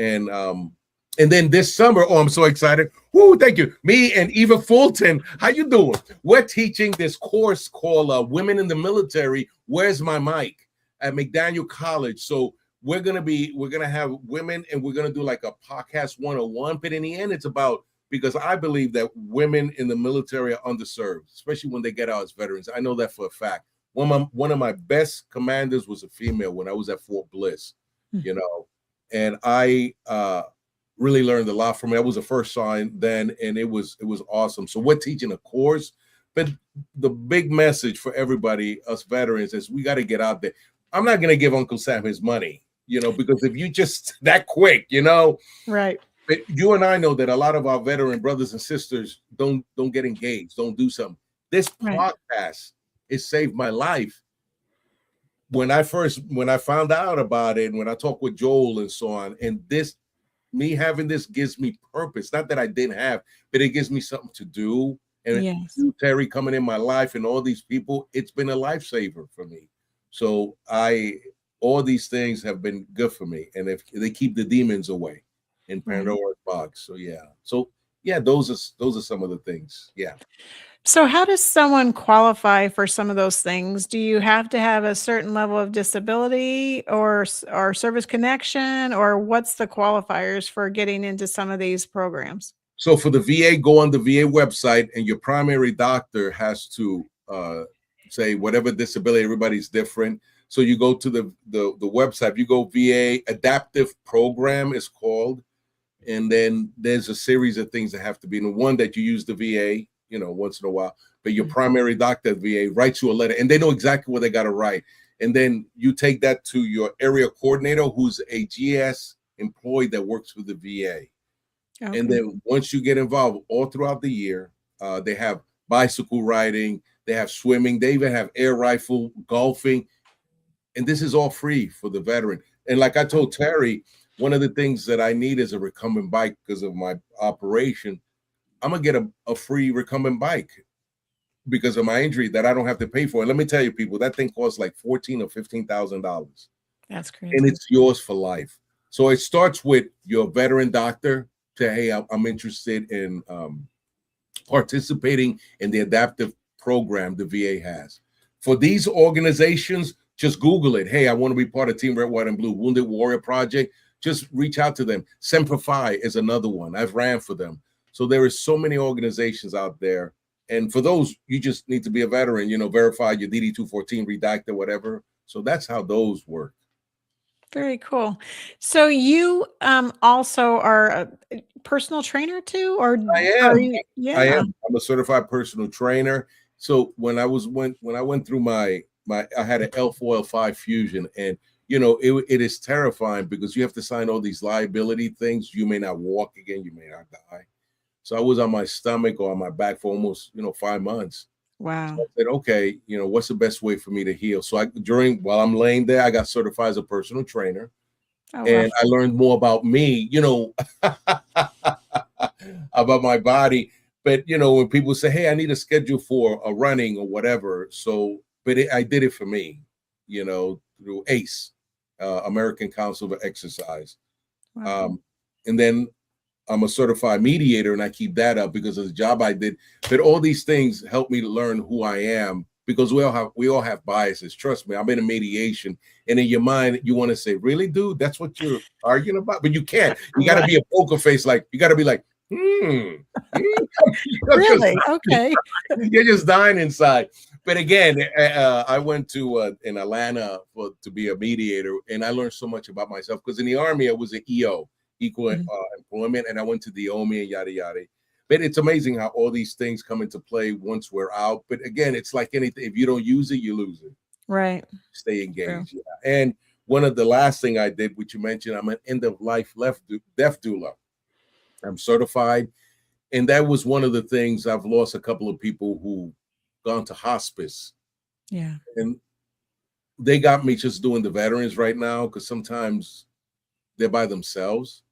And then this summer, I'm so excited. Woo, thank you. Me and Eva Fulton, how you doing? We're teaching this course called Women in the Military, Where's My Mic? At McDaniel College. So we're gonna have women, and we're gonna do like a podcast 101. But in the end, it's about, because I believe that women in the military are underserved, especially when they get out as veterans. I know that for a fact. One of my best commanders was a female when I was at Fort Bliss, and I really learned a lot from it. I was a first sergeant then, and it was awesome. So we're teaching a course, but the big message for everybody, us veterans, is we got to get out there. I'm not going to give Uncle Sam his money, because if you just that quick, right. But you and I know that a lot of our veteran brothers and sisters don't get engaged, don't do something. This podcast, it saved my life. When I found out about it, and when I talked with Joel and so on, and me having this gives me purpose. Not that I didn't have, but it gives me something to do. And Terry coming in my life and all these people, it's been a lifesaver for me. So all these things have been good for me, and if they keep the demons away in Pandora's box. So those are some of the things. Yeah. So how does someone qualify for some of those things? Do you have to have a certain level of disability or service connection, or what's the qualifiers for getting into some of these programs? So for the VA, go on the VA website, and your primary doctor has to say whatever disability. Everybody's different. So you go to the website, you go VA Adaptive Program is called, and then there's a series of things that have to be in the one that you use the VA, once in a while, but your primary doctor at VA writes you a letter, and they know exactly what they got to write. And then you take that to your area coordinator, who's a GS employee that works for the VA. Okay. And then once you get involved all throughout the year, they have bicycle riding, they have swimming, they even have air rifle, golfing. And this is all free for the veteran. And like I told Terry, one of the things that I need is a recumbent bike because of my operation. I'm going to get a free recumbent bike because of my injury that I don't have to pay for. And let me tell you, people, that thing costs like $14,000 or $15,000. That's crazy. And it's yours for life. So it starts with your veteran doctor. Say, hey, I'm interested in participating in the adaptive program the VA has. For these organizations, just Google it. Hey, I want to be part of Team Red, White, and Blue, Wounded Warrior Project. Just reach out to them. Semper Fi is another one. I've ran for them. So there is so many organizations out there. And for those, you just need to be a veteran, verify your DD-214, redacted, whatever. So that's how those work. Very cool. So you also are a personal trainer too, or I are am. you? I Yeah. am. I'm a certified personal trainer. So when I went through my I had an L4L5 fusion, and it is terrifying because you have to sign all these liability things. You may not walk again, you may not die. So I was on my stomach or on my back for almost 5 months. So Wow. I said, okay, what's the best way for me to heal? So while I'm laying there, I got certified as a personal trainer, Oh wow. and I learned more about me, about my body. But when people say, "Hey, I need a schedule for a running or whatever," I did it for me, through ACE, American Council of Exercise, Wow. and then I'm a certified mediator, and I keep that up because of the job I did. But all these things help me to learn who I am because we all have biases. Trust me, I'm in a mediation, and in your mind, you want to say, "Really, dude? That's what you're arguing about?" But you can't. You got to Right. be a poker face, like you got to be like, hmm. Because Really? Okay. you're just dying inside. But again, I went to in Atlanta to be a mediator, and I learned so much about myself because in the Army I was an EO, equal Mhm. employment, and I went to the OMI and yada yada. But it's amazing how all these things come into play once we're out. But again, it's like anything: if you don't use it, you lose it. Right. Stay True. engaged. Yeah. And one of the last thing I did, which you mentioned, I'm an end of life death doula. I'm certified, and that was one of the things. I've lost a couple of people who gone to hospice, Yeah. and they got me just doing the veterans right now because sometimes they're by themselves,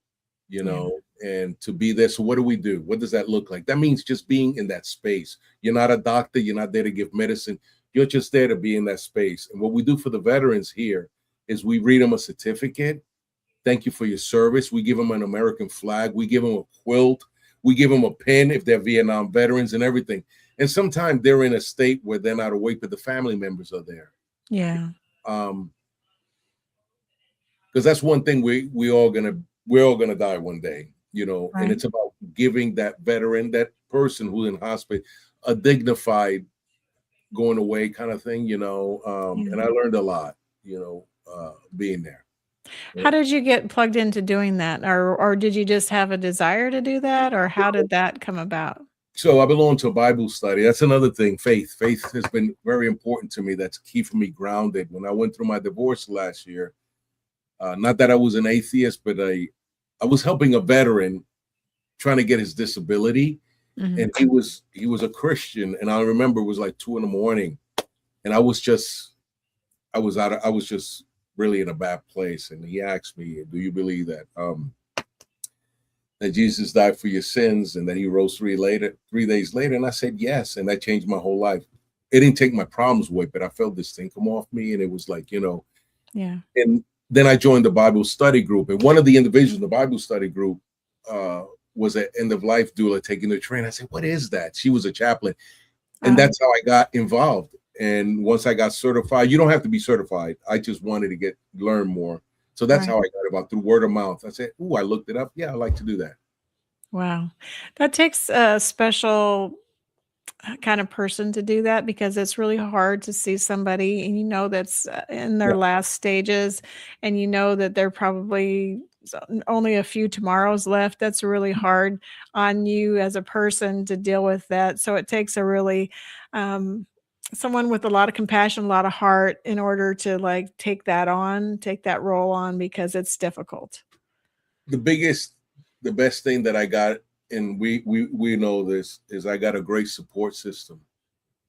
Yeah. and to be there. So what do we do? What does that look like? That means just being in that space. You're not a doctor, you're not there to give medicine, you're just there to be in that space. And what we do for the veterans here is we read them a certificate. Thank you for your service. We give them an American flag, we give them a quilt, we give them a pin if they're Vietnam veterans and everything. And sometimes they're in a state where they're not awake, but the family members are there. Yeah. Um, because that's one thing we're all gonna die one day, and Right. it's about giving that veteran, that person who's in hospital, a dignified going away kind of thing, Yeah. and I learned a lot, being there. How did you get plugged into doing that? Or did you just have a desire to do that? Or how did that come about? So I belong to a Bible study. That's another thing. Faith has been very important to me. That's key for me grounded. When I went through my divorce last year, not that I was an atheist, but I was helping a veteran trying to get his disability, Mhm. and he was a Christian, and I remember it was like 2 a.m, and I was just really in a bad place, and he asked me, "Do you believe that Jesus died for your sins and that he rose 3 days later?" And I said yes, and that changed my whole life. It didn't take my problems away, but I felt this thing come off me, and it was like, Yeah. and then I joined the Bible study group, and one of the individuals in the Bible study group uh, was an end of life doula taking the train. I said, "What is that?" She was a chaplain, and Uh, that's how I got involved. And once I got certified, you don't have to be certified. I just wanted to learn more, so that's right. how I got about through word of mouth. I said, "Ooh, I looked it up. Yeah, I like to do that." Wow. That takes a special kind of person to do that because it's really hard to see somebody and that's in Yeah, their last stages and that they're probably only a few tomorrows left. That's really hard on you as a person to deal with that. So it takes a really um, someone with a lot of compassion, a lot of heart in order to like take that role on because it's difficult. the the best thing that I got, and we know this, is I got a great support system.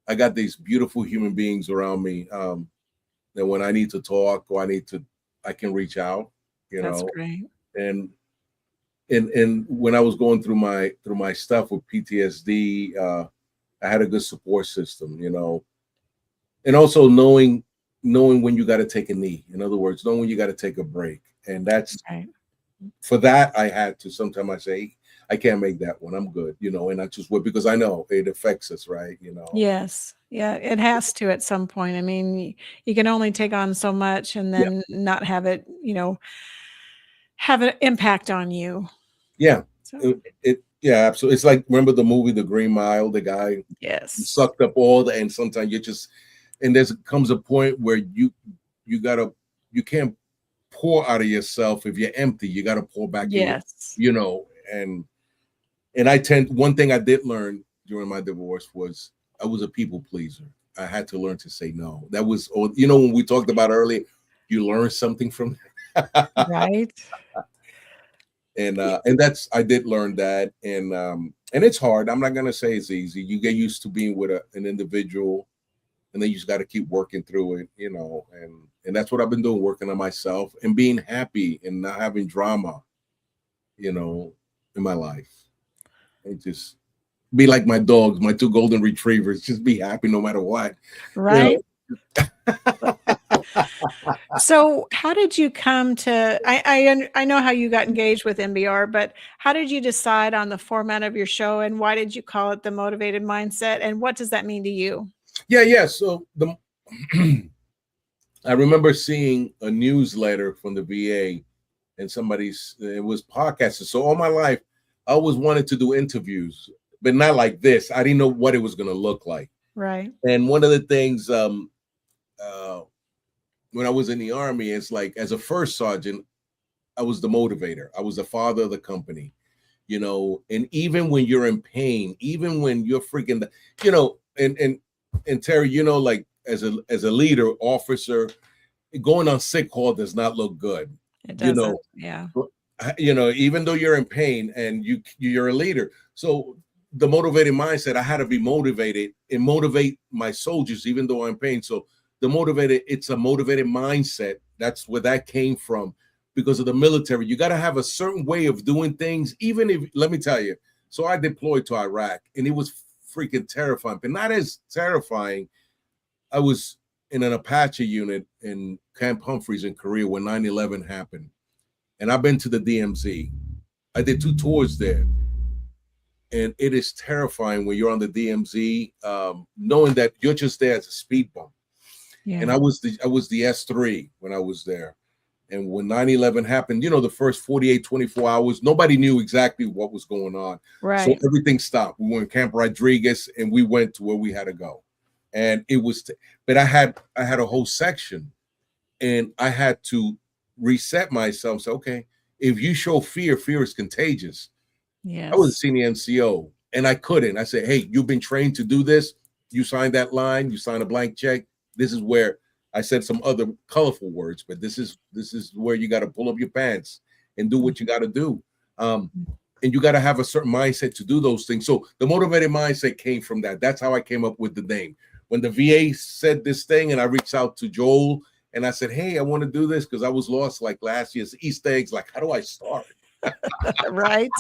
I got these beautiful human beings around me. That when I need to talk or I can reach out, you That's know. great. And when I was going through my stuff with PTSD, I had a good support system, and also knowing when you got to take a knee. In other words, knowing when you got to take a break, and that's Right. for that I had to. Sometimes I say I can't make that one. I'm good, and I just would because I know it affects us, right. Yes. Yeah, it has to at some point. I mean, you can only take on so much and Yeah, then not have it, have an impact on you. yeah. So, Yeah, absolutely. It's like, remember the movie The Green Mile, the guy who yes. sucked up all the, and sometimes and there's comes a point where you can't pour out of yourself. If you're empty, you got to pour back in, Yes. and one thing I did learn during my divorce was I was a people pleaser. I had to learn to say no. That was, when we talked about earlier, you learn something from that. Right. And I did learn that, and it's hard. I'm not gonna say it's easy. You get used to being with an individual, and then you just got to keep working through it, and that's what I've been doing, working on myself and being happy and not having drama, in my life. And just be like my dogs, my two golden retrievers, just be happy no matter what. Right. So how did you come to, I know how you got engaged with MBR, but how did you decide on the format of your show, and why did you call it The Motivated Mindset, and what does that mean to you? Yeah. So I remember seeing a newsletter from the VA, and it was podcasted. So all my life, I always wanted to do interviews, but not like this. I didn't know what it was going to look like. Right. And one of the things, when I was in the Army, it's like, as a first sergeant, I was the motivator. I was the father of the company, and even when you're in pain, even when you're freaking, and Terry, like as a leader, officer, going on sick call does not look good. It doesn't. Yeah. Even though you're in pain and you're a leader. So the motivated mindset, I had to be motivated and motivate my soldiers, even though I'm in pain. So it's a motivated mindset. That's where that came from, because of the military. You got to have a certain way of doing things, even if, let me tell you, so I deployed to Iraq, and it was freaking terrifying, but not as terrifying. I was in an Apache unit in Camp Humphreys in Korea when 9/11 happened. And I've been to the DMZ. I did 2 tours there. And it is terrifying when you're on the DMZ, knowing that you're just there as a speed bump. Yeah. And I was the S3 when I was there. And when 9/11 happened, the first 48, 24 hours, nobody knew exactly what was going on. Right. So everything stopped. We were in Camp Rodriguez, and we went to where we had to go. And it was, but I had a whole section, and I had to reset myself. So, okay, if you show fear, fear is contagious. Yes. I was a senior NCO, and I couldn't. I said, hey, you've been trained to do this. You signed that line. You signed a blank check. This is where I said some other colorful words, but this is where you got to pull up your pants and do what you got to do. And you got to have a certain mindset to do those things. So the motivated mindset came from that. That's how I came up with the name. When the VA said this thing, and I reached out to Joel, and I said, hey, I want to do this because I was lost like last year's Easter eggs. Like, how do I start? Right.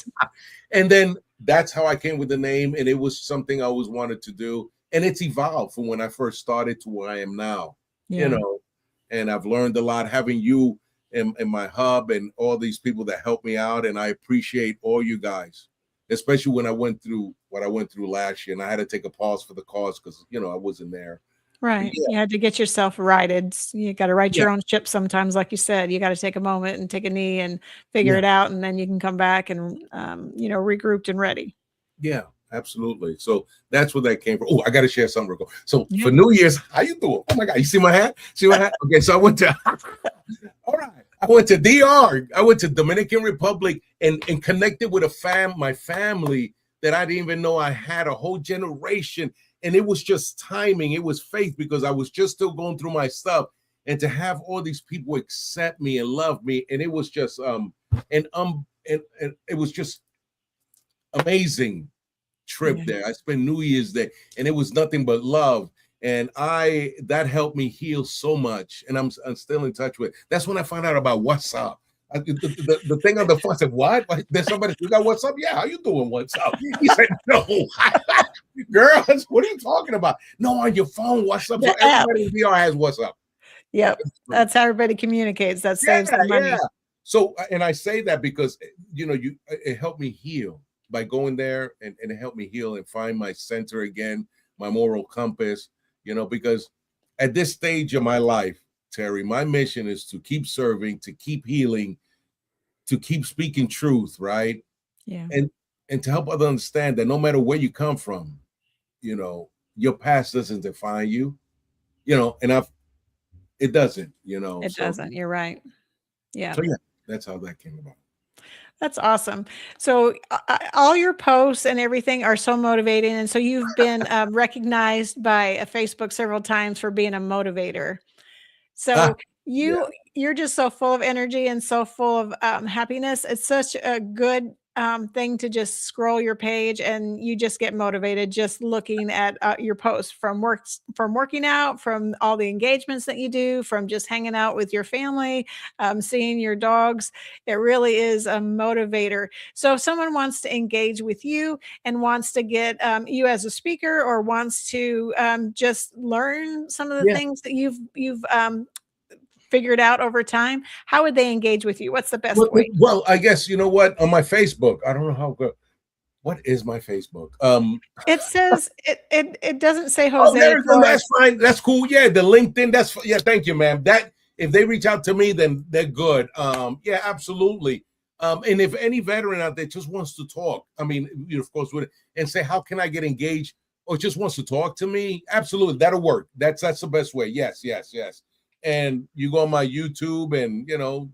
And then that's how I came with the name. And it was something I always wanted to do. And it's evolved from when I first started to where I am now, and I've learned a lot having you in my hub and all these people that help me out. And I appreciate all you guys, especially when I went through what I went through last year, and I had to take a pause for the cause because, I wasn't there. Right. Yeah. You had to get yourself righted. You got to right your own ship sometimes. Like you said, you got to take a moment and take a knee and figure it out. And then you can come back and, regrouped and ready. Yeah, absolutely. So that's where that came from. Oh, I got to share something real quick. So for New Year's, how you doing? Oh my God. You see my hat? Okay. So I went to, all right. I went to DR. I went to Dominican Republic and connected with my family that I didn't even know I had, a whole generation. And it was just timing. It was faith, because I was just still going through my stuff, and to have all these people accept me and love me. And it was just, and it was just amazing trip there. I spent New Year's there, and it was nothing but love. And that helped me heal so much. And I'm still in touch with. That's when I found out about WhatsApp. The thing on the phone, I said, what? Like, there's somebody, you got WhatsApp? Yeah, how you doing, WhatsApp? He said, no. Girls, what are you talking about? No, on your phone, WhatsApp. So everybody in VR has WhatsApp. Yep. That's how everybody communicates. That saves the money. Yeah. So, and I say that because, it helped me heal by going there, and it helped me heal and find my center again, my moral compass, because at this stage of my life, Terry, my mission is to keep serving, to keep healing, to keep speaking truth, right? Yeah. And to help others understand that no matter where you come from, your past doesn't define you, and it doesn't, It doesn't. You're right. Yeah. So yeah, that's how that came about. That's awesome. So all your posts and everything are so motivating. And so you've been recognized by Facebook several times for being a motivator. Ah, So yeah. you're just so full of energy and so full of happiness. It's such a good thing to just scroll your page and you just get motivated just looking at your posts from working out, from all the engagements that you do, from just hanging out with your family, seeing your dogs. It really is a motivator. So if someone wants to engage with you and wants to get you as a speaker or wants to just learn some of the Yeah. things that you've figured out over time, how would they engage with you? What's the best way? Well, I guess you know what, on my Facebook, I don't know how good. What is my Facebook? It says it doesn't say Oh, Jose that's Flores. fine. That's cool. Yeah, the LinkedIn. Yeah. Thank you, ma'am. That if they reach out to me, then they're good. Yeah, absolutely. And if any veteran out there just wants to talk, I mean, you know, of course, with it and say, how can I get engaged, or just wants to talk to me, absolutely, that'll work. That's the best way. Yes, yes, yes. And you go on my YouTube and you know,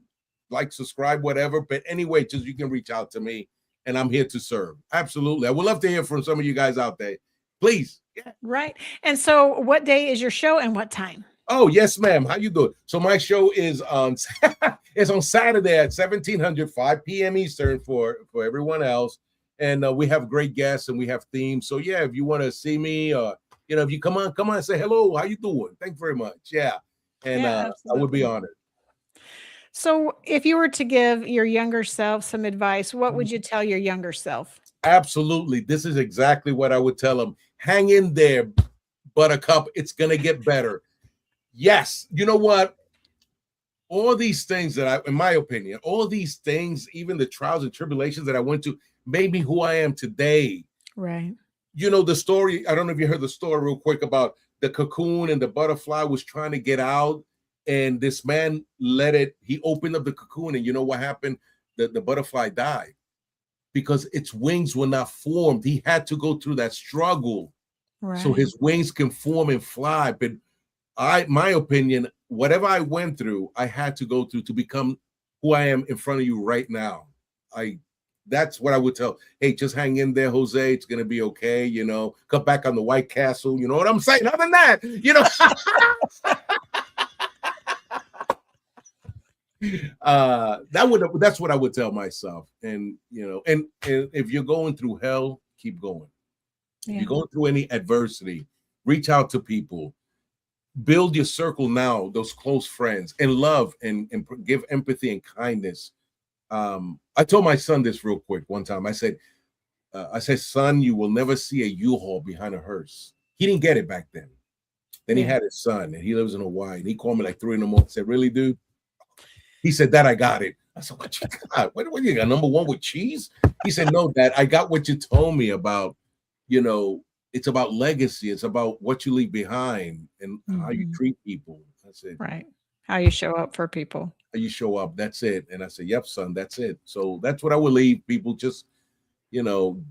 like, subscribe, whatever. But anyway, just you can reach out to me, and I'm here to serve. Absolutely, I would love to hear from some of you guys out there. Please. Yeah. Right. And so what day is your show and what time? Oh, yes, ma'am. How you doing? So my show is on it's on Saturday at 1700, 5 p.m. Eastern for everyone else. And we have great guests and we have themes. So yeah, if you want to see me, you know, if you come on and say hello, how you doing? Thanks very much. Yeah. And Yeah, I would be absolutely. honored. So if you were to give your younger self some advice, what would you tell your younger self? Absolutely. This is exactly what I would tell them. Hang in there, buttercup. It's gonna get better. Yes. You know what? All these things that in my opinion, all these things, even the trials and tribulations that I went to, made me who I am today. Right. You know, the story, I don't know if you heard the story real quick about the cocoon and the butterfly was trying to get out. And this man he opened up the cocoon, and you know what happened? The butterfly died because its wings were not formed. He had to go through that struggle so Right. his wings can form and fly. But my opinion, whatever I went through, I had to go through to become who I am in front of you right now. That's what I would tell. Hey, just hang in there, Jose. It's gonna be okay. You know, come back on the White Castle. You know what I'm saying? Other than that, you know, that's what I would tell myself. And you know, and if you're going through hell, keep going. If you're going through any adversity, reach out to people. Build your circle now, those close friends, and love and give empathy and kindness. I told my son this real quick one time. I said, son, you will never see a U-Haul behind a hearse. He didn't get it back then. Then he had his son, and he lives in Hawaii. And he called me like 3 a.m. and said, really, dude? He said, Dad, I got it. I said, what you got? What you got, number one with cheese? He said, no, Dad, I got what you told me about, you know, it's about legacy. It's about what you leave behind and how you treat people. That's it. Right. How you show up for people. How you show up. That's it. And I said, yep, son, that's it. So that's what I would leave people. Just, you know,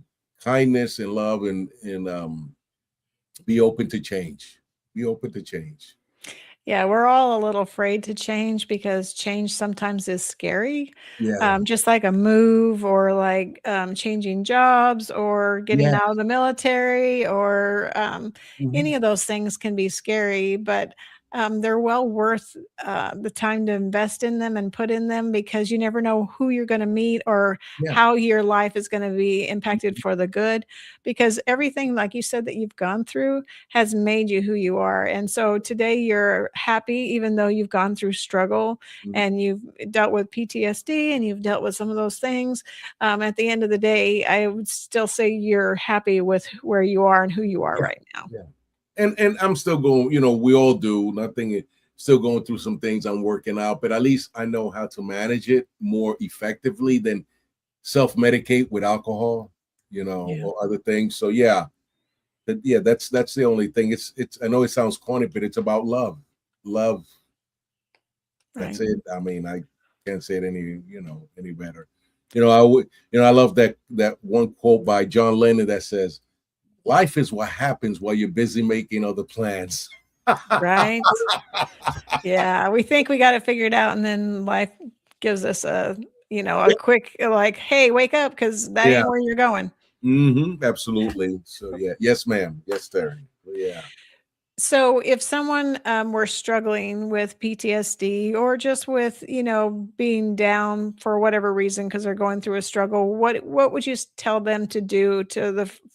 kindness and love and be open to change. Be open to change. Yeah, we're all a little afraid to change because change sometimes is scary. Yeah. Just like a move or like changing jobs or getting Yeah. out of the military or Mhm. any of those things can be scary, but they're well worth the time to invest in them and put in them because you never know who you're going to meet or Yeah. how your life is going to be impacted for the good. Because everything, like you said, that you've gone through has made you who you are. And so today you're happy, even though you've gone through struggle and you've dealt with PTSD and you've dealt with some of those things. At the end of the day, I would still say you're happy with where you are and who you are right now. Yeah. And I'm still going, you know, we all do. Nothing, still going through some things I'm working out, but at least I know how to manage it more effectively than self-medicate with alcohol, you know, or other things. So yeah, that's the only thing. It's I know it sounds corny, but it's about love. Love. That's it. I mean, I can't say it any better. You know, I love that one quote by John Lennon that says, life is what happens while you're busy making other plans. Right. Yeah. We think we got it figured out and then life gives us a, a quick, like, hey, wake up, because that Yeah. ain't where you're going. Absolutely. So yeah. Yes, ma'am. Yes, Terry. Yeah. So if someone were struggling with PTSD, or just with, being down for whatever reason because they're going through a struggle, what would you tell them to do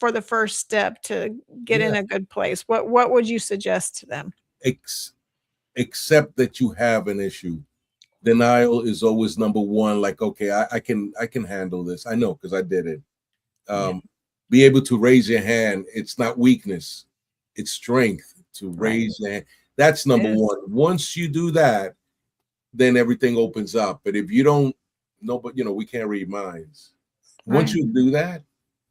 for the first step to get in Yeah. a good place? What would you suggest to them? Accept that you have an issue. Denial is always number one. Like, okay, I can handle this. I know, because I did it. Be able to raise your hand. It's not weakness, it's strength to raise your hand. That's number one. Once you do that, then everything opens up. But if you don't know, but we can't read minds. Once you do that,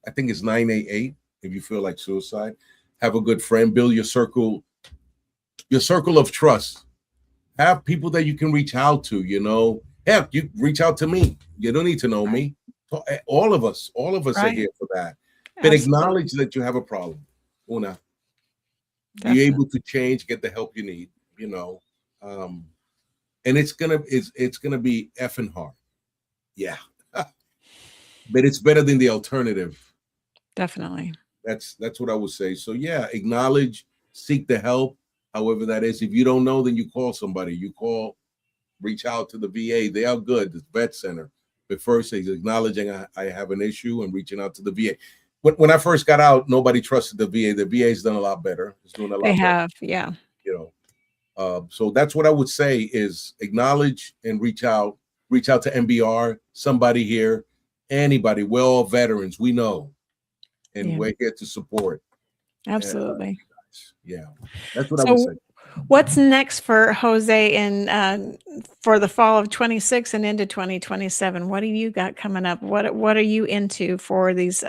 I think it's 988. If you feel like suicide, have a good friend, build your circle of trust. Have people that you can reach out to. Heck, you reach out to me. You don't need to know me. All of us are here for that. But acknowledge that you have a problem. Una. Be able to change, get the help you need, and it's gonna be effing hard. Yeah. But it's better than the alternative. Definitely. That's what I would say. So yeah, acknowledge, seek the help, however that is. If you don't know, then you call somebody. Reach out to the VA. They are good, the vet center. But first, is acknowledging I have an issue and reaching out to the VA. When I first got out, nobody trusted the VA. The VA's done a lot better. It's doing a lot better. They have, yeah. So that's what I would say is acknowledge and reach out to MBR, somebody here, anybody. We're all veterans. We know. And we're here to support. Absolutely. That's what I would say. What's next for Jose in for the fall of 26 and into 2027? What do you got coming up? What are you into for this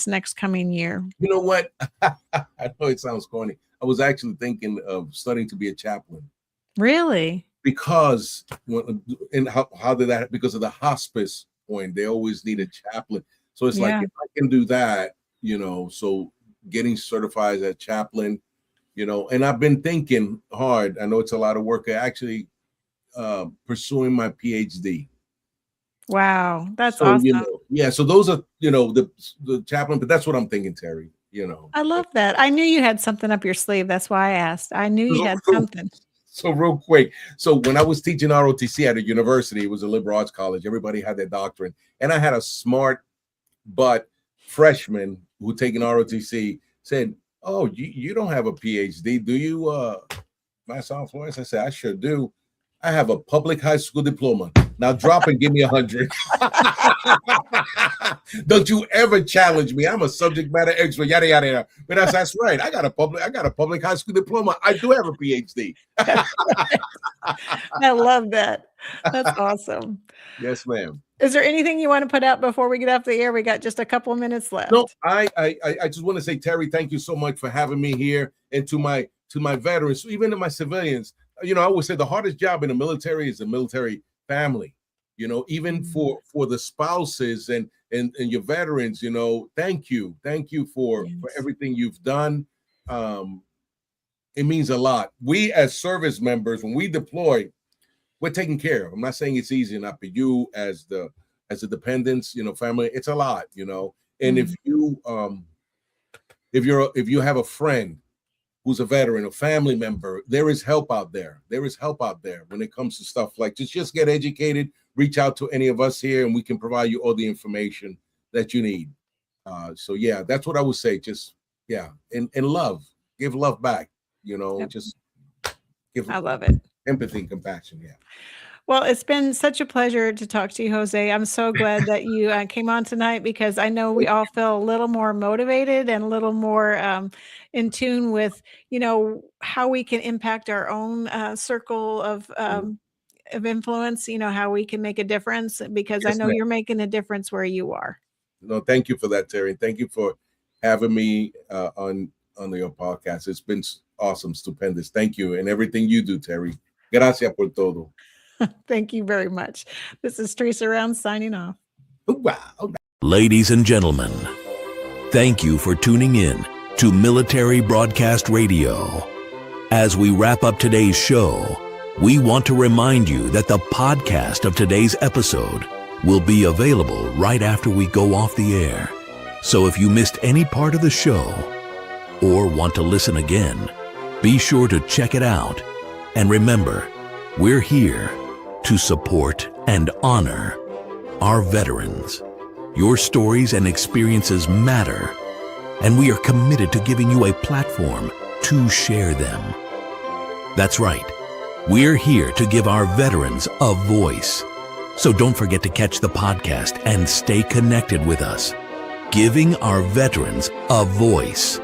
next coming year? You know what? I know it sounds corny. I was actually thinking of studying to be a chaplain. Really? Because how did that? Because of the hospice point, they always need a chaplain. So it's like, if I can do that, so getting certified as a chaplain. And I've been thinking hard. I know it's a lot of work. Actually pursuing my PhD. Wow, that's awesome. So those are, the chaplain, but that's what I'm thinking, Terry. I love that. I knew you had something up your sleeve. That's why I asked. I knew you had something. So real quick. So when I was teaching ROTC at a university, it was a liberal arts college. Everybody had their doctrine. And I had a smart but freshman who taken ROTC said, "Oh, you don't have a PhD, do you, Master Flores?" I said, "I sure do. I have a public high school diploma. Now drop and give me 100. Don't you ever challenge me. I'm a subject matter expert, yada, yada, yada." But that's right. I got a public high school diploma. I do have a PhD. I love that. That's awesome. Yes, ma'am. Is there anything you want to put out before we get off the air? We got just a couple of minutes left. No, I just want to say, Terry, thank you so much for having me here, and to my veterans, even to my civilians. I always say the hardest job in the military is the military family. Even for the spouses and your veterans. Thank you for everything you've done. It means a lot. We as service members, when we deploy, we're taken care of. I'm not saying it's easy enough, but you as the dependents, family, it's a lot, And if you have a friend who's a veteran, a family member, there is help out there. There is help out there when it comes to stuff like just get educated, reach out to any of us here, and we can provide you all the information that you need. So yeah, that's what I would say. Just and love, give love back. Just give. I love it. Empathy and compassion. Yeah. Well, it's been such a pleasure to talk to you, Jose. I'm so glad that you came on tonight, because I know we all feel a little more motivated and a little more in tune with, how we can impact our own circle of influence, how we can make a difference, because Yes, I know ma'am. you're making a difference where you are. No, thank you for that, Terry. Thank you for having me on your podcast. It's been awesome, stupendous. Thank you. And everything you do, Terry. Gracias por todo. Thank you very much. This is Teresa Round signing off. Wow. Ladies and gentlemen, thank you for tuning in to Military Broadcast Radio. As we wrap up today's show, We want to remind you that the podcast of today's episode will be available right after we go off the air. So if you missed any part of the show or want to listen again, be sure to check it out. And remember, we're here to support and honor our veterans. Your stories and experiences matter, and we are committed to giving you a platform to share them. That's right. We're here to give our veterans a voice. So don't forget to catch the podcast and stay connected with us. Giving our veterans a voice.